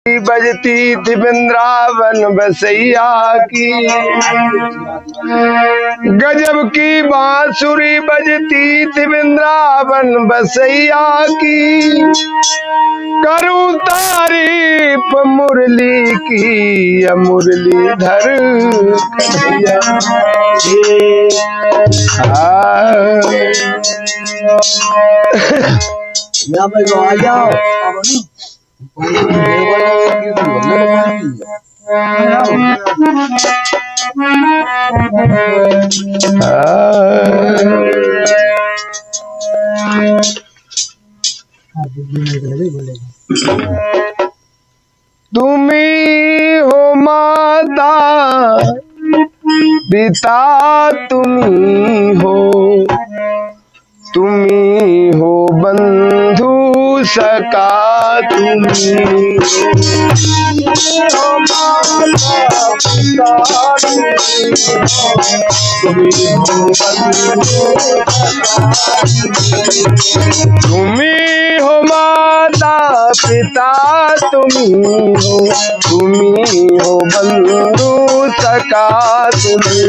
बजती थी वृंदावन बसैया की, गजब की बांसुरी बजती थी वृंदावन बसैया की। करूं तारीफ मुरली की, मुरलीधर कन्हैया आ जाओ। तुम्ही हो माता पिता, तुम्ही हो बंधु सका, तुम्ही हो माता पिता, तुम्ही हो बंधु तुम्ही हो माता पिता, तुम्ही हो बंधु सका, तुम्ही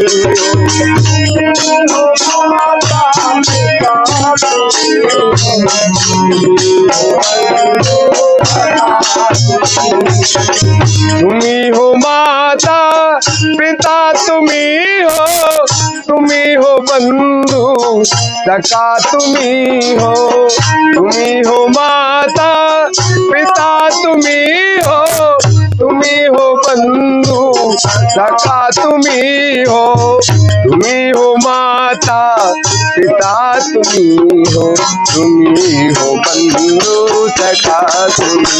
हो माता पिता, तुम्ही हो माता पिता, तुम्ही हो बंधु सका, तुम्ही हो माता पिता, तुम्ही हो बंधु सका, तुम्ही हो माता पिता, तुम्ही हो बंधु सका, तुम्ही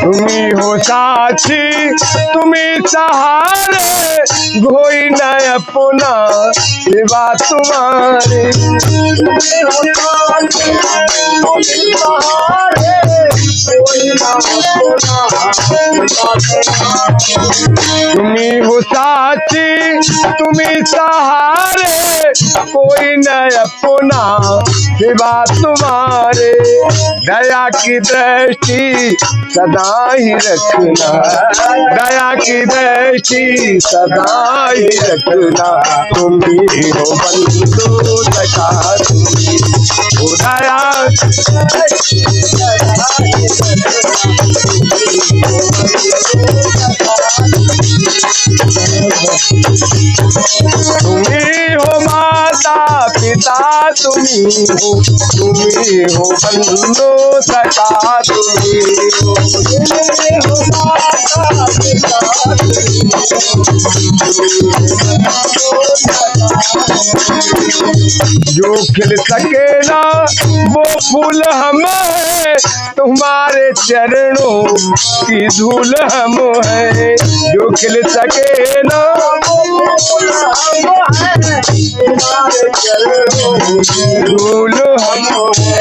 तुम्ही हो साक्षी, तुम्ही सहारे, कोई न अपना सिवा तुम्हारे। तुम्ही हो साक्षी, तुम्ही सहारे, कोई न अपना तुम्ही हो साक्षी, तुम्ही सहारे, कोई न अपना सिवा तुम्हारे। दया की दृष्टि सदा ही रखना, दया की दृष्टि सदा ही रखना, तुम्ही हो बंधु सका, तुम्ही हो दया तुम्ही हो माता पिता, तुम्ही हो बंधु सका, तुम्ही हो माता पिता, जो खिल सके ना वो फूल हम है, तुम्हारे चरणों की धूल हम है। जो खिल सके ना वो फूल हम है, तुम्हारे चरणों की धूल हम है।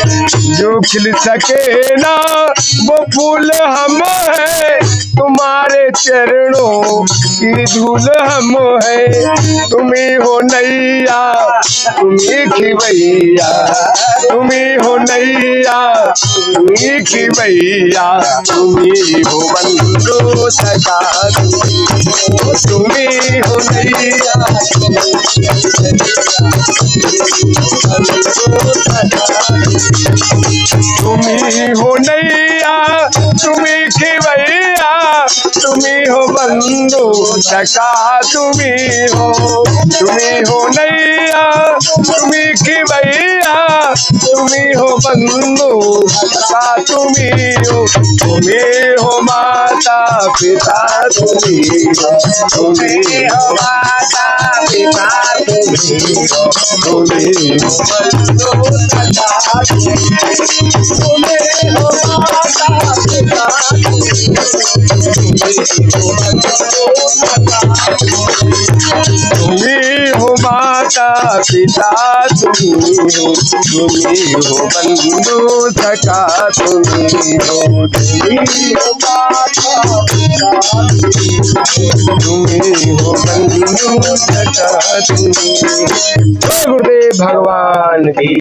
जो खिल सके ना वो फूल हम है, तुम्हारे चरणों की धूल हम है। तुम्ही हो नैया, तुम्ही खिवैया, तुम्ही हो नैया, तुम्ही खिवैया, तुम्ही हो बंधु सका, तुम्ही हो नैया, तुम्ही हो नैया, तुम्ही खिवैया, तुम्ही हो बंधु सका, तुम्ही हो नैया, तुम्ही खिवैया, तुम्ही हो बंधु सका, तुम्ही हो माता पिता, तुम्ही हो माता पिता, तुम्ही हो बंधु सका, तुम्ही हो माता पिता, तुम्ही हो माता पिता, तुम्ही हो बंधु सखा तुम्ही हो बंधु सखा तुम्ही। जय गुरुदेव भगवान की।